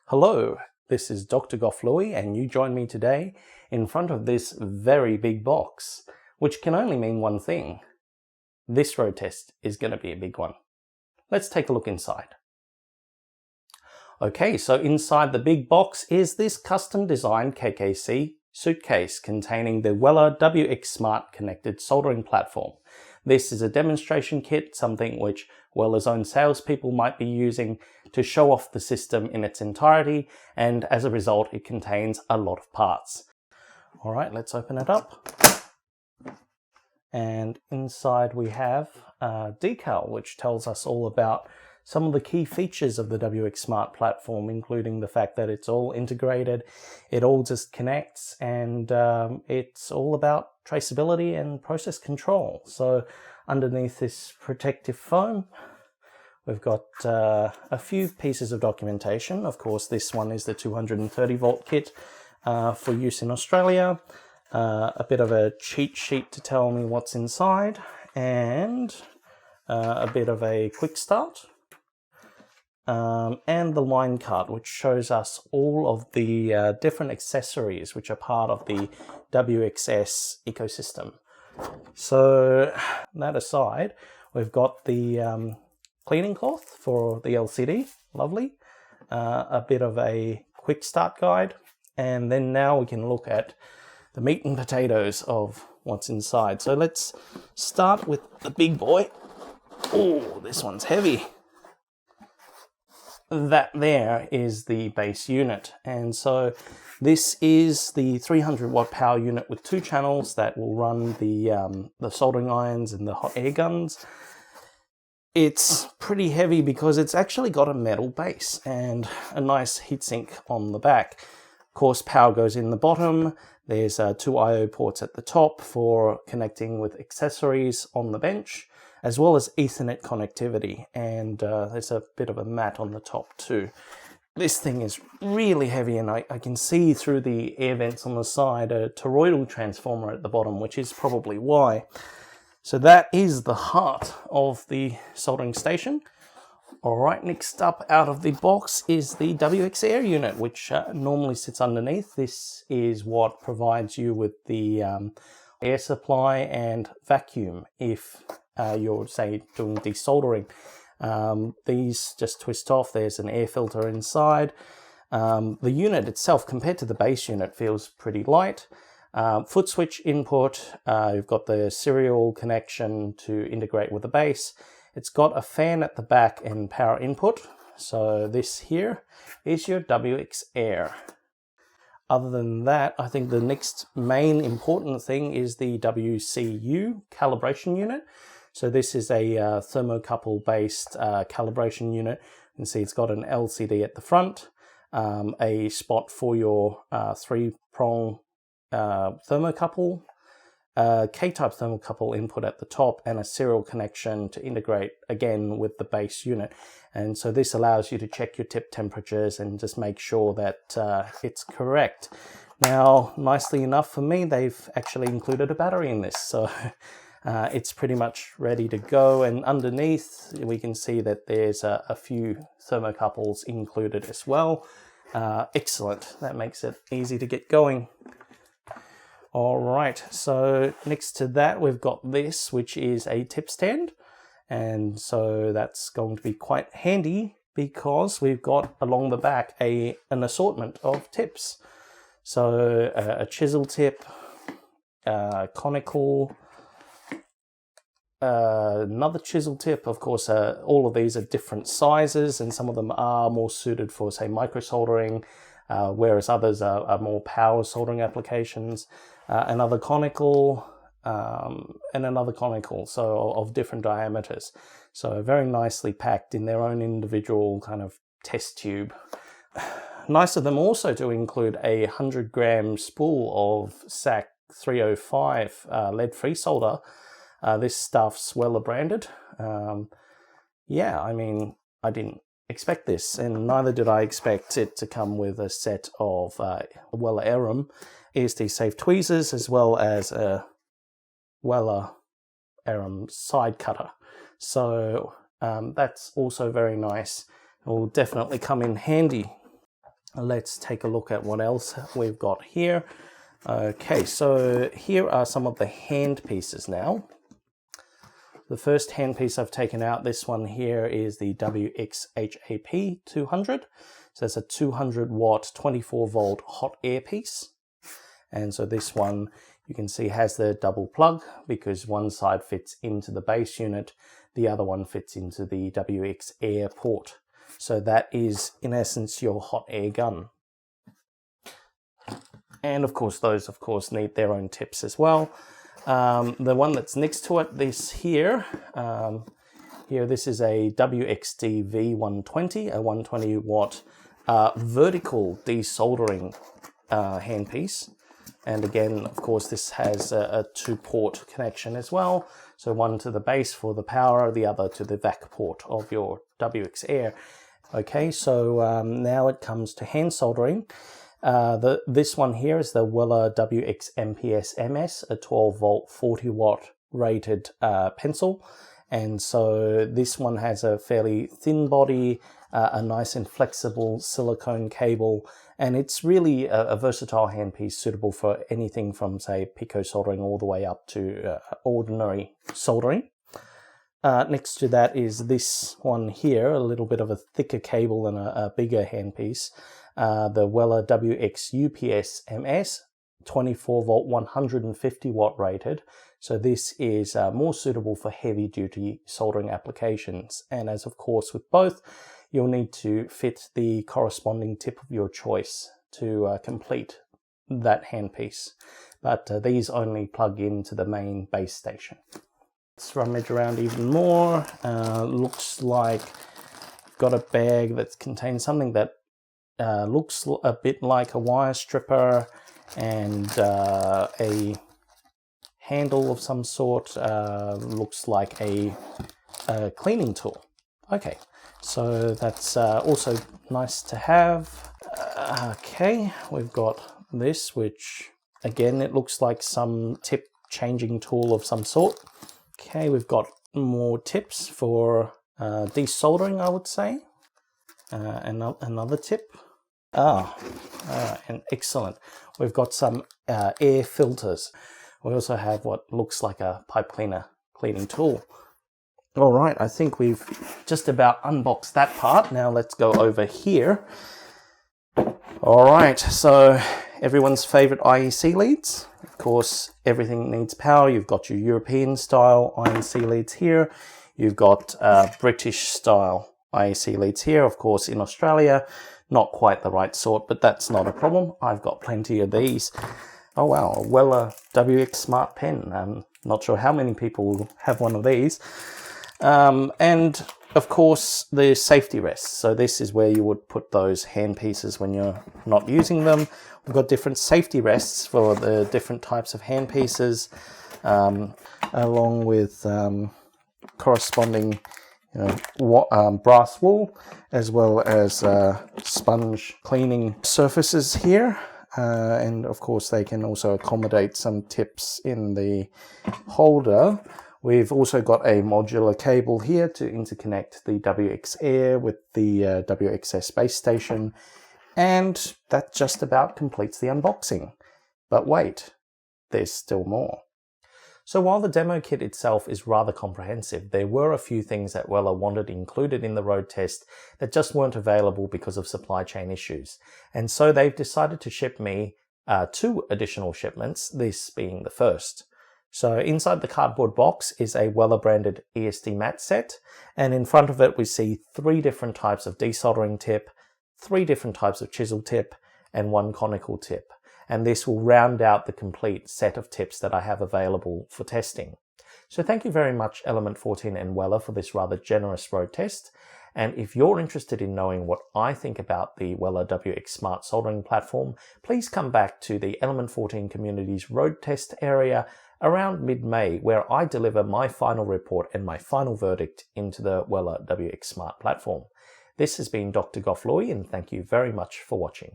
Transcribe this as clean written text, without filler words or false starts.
Hello, this is Dr. Goff Louie, and you join me today in front of this very big box, which can only mean one thing. This road test is going to be a big one. Let's take a look inside. Okay, so inside the big box is this custom designed KKC suitcase containing the Weller WXsmart connected soldering platform. This is a demonstration kit, something which Weller's own salespeople might be using to show off the system in its entirety, and as a result it contains a lot of parts. Alright, let's open it up. And inside we have a decal which tells us all about some of the key features of the WXsmart platform, including the fact that it's all integrated, it all just connects, and it's all about traceability and process control. So underneath this protective foam, we've got a few pieces of documentation. Of course, this one is the 230 volt kit for use in Australia. A bit of a cheat sheet to tell me what's inside, and a bit of a quick start. And the line card, which shows us all of the different accessories which are part of the WXS ecosystem. So that aside, we've got the cleaning cloth for the LCD, lovely. A bit of a quick start guide, and then now we can look at the meat and potatoes of what's inside. So let's start with the big boy. Oh, this one's heavy. That there is the base unit, and so this is the 300 watt power unit with 2 channels that will run the soldering irons and the hot air guns. It's pretty heavy because it's actually got a metal base and a nice heatsink on the back. Of course, power goes in the bottom. There's 2 I/O ports at the top for connecting with accessories on the bench, as well as Ethernet connectivity, and there's a bit of a mat on the top too. This thing is really heavy, and I can see through the air vents on the side a toroidal transformer at the bottom, which is probably why. So that is the heart of the soldering station. Alright, next up out of the box is the WX Air unit, which normally sits underneath. This is what provides you with the air supply and vacuum if you're, say, doing desoldering. These just twist off. There's an air filter inside. The unit itself, compared to the base unit, feels pretty light. Foot switch input. You've got the serial connection to integrate with the base. It's got a fan at the back and power input. So this here is your WX Air. Other than that, I think the next main important thing is the WCU calibration unit. So this is a thermocouple based calibration unit. You can see it's got an LCD at the front, a spot for your 3-prong thermocouple, K-type thermocouple input at the top, and a serial connection to integrate again with the base unit. And so this allows you to check your tip temperatures and just make sure that it's correct. Now, nicely enough for me, they've actually included a battery in this, so it's pretty much ready to go. And underneath we can see that there's a few thermocouples included as well. Excellent, that makes it easy to get going. All right, so next to that we've got this, which is a tip stand, and so that's going to be quite handy because we've got along the back an assortment of tips. So a chisel tip, conical, another chisel tip. Of course, all of these are different sizes, and some of them are more suited for, say, micro soldering, whereas others are more power soldering applications. Another conical, and another conical, so of different diameters. So very nicely packed in their own individual kind of test tube. Nice of them also to include a 100-gram spool of SAC 305 lead-free solder. This stuff's Weller branded. Yeah, I mean, I didn't expect this, and neither did I expect it to come with a set of Weller Arum ESD safe tweezers, as well as a Weller Arum side cutter. So that's also very nice. It will definitely come in handy. let's take a look at what else we've got here. Okay, so here are some of the hand pieces now. The first handpiece I've taken out, this one here, is the WXhap 200. So it's a 200 watt, 24 volt hot air piece. And so this one, you can see, has the double plug because one side fits into the base unit, the other one fits into the WX air port. So that is, in essence, your hot air gun. And of course, those need their own tips as well. The one that's next to it, this here, this is a WXD V120, a 120 watt vertical desoldering handpiece. And again, of course, this has a 2-port connection as well. So one to the base for the power, the other to the vac port of your WX Air. Okay, so now it comes to hand soldering. This one here is the Weller WXmps MS, a 12 volt, 40 watt rated pencil. And so this one has a fairly thin body, a nice and flexible silicone cable, and it's really a versatile handpiece suitable for anything from, say, pico soldering all the way up to ordinary soldering. Next to that is this one here, a little bit of a thicker cable and a bigger handpiece. The Weller WX UPS MS, 24 volt, 150 watt rated. So this is more suitable for heavy duty soldering applications. And as of course with both, you'll need to fit the corresponding tip of your choice to complete that handpiece. But these only plug into the main base station. Let's rummage around even more. Looks like I've got a bag that contains something that looks a bit like a wire stripper and a handle of some sort. Looks like a cleaning tool. Okay, so that's also nice to have. Okay, we've got this, which again, it looks like some tip changing tool of some sort. Okay, we've got more tips for desoldering, I would say. Another tip. And excellent. We've got some air filters. We also have what looks like a pipe cleaner cleaning tool. All right, I think we've just about unboxed that part. Now let's go over here. All right, so everyone's favorite IEC leads. Of course, everything needs power. You've got your European style IEC leads here. You've got British style IEC leads here. Of course, in Australia, not quite the right sort, but that's not a problem. I've got plenty of these. Oh wow, a Weller WXsmart pen. I'm not sure how many people will have one of these. And of course, the safety rests. So this is where you would put those hand pieces when you're not using them. We've got different safety rests for the different types of hand pieces, along with corresponding brass wool, as well as sponge cleaning surfaces here. And of course, they can also accommodate some tips in the holder. We've also got a modular cable here to interconnect the WX Air with the WXS base station. And that just about completes the unboxing. But wait, there's still more. So while the demo kit itself is rather comprehensive, there were a few things that Weller wanted included in the road test that just weren't available because of supply chain issues. And so they've decided to ship me 2 additional shipments, this being the first. So inside the cardboard box is a Weller branded ESD mat set, and in front of it we see 3 different types of desoldering tip, 3 different types of chisel tip, and 1 conical tip. And this will round out the complete set of tips that I have available for testing. So thank you very much Element 14 and Weller for this rather generous road test. And if you're interested in knowing what I think about the Weller WXsmart soldering platform, please come back to the Element 14 community's road test area around mid-May, where I deliver my final report and my final verdict into the Weller WXsmart platform. This has been Dr. Goff Loy, and thank you very much for watching.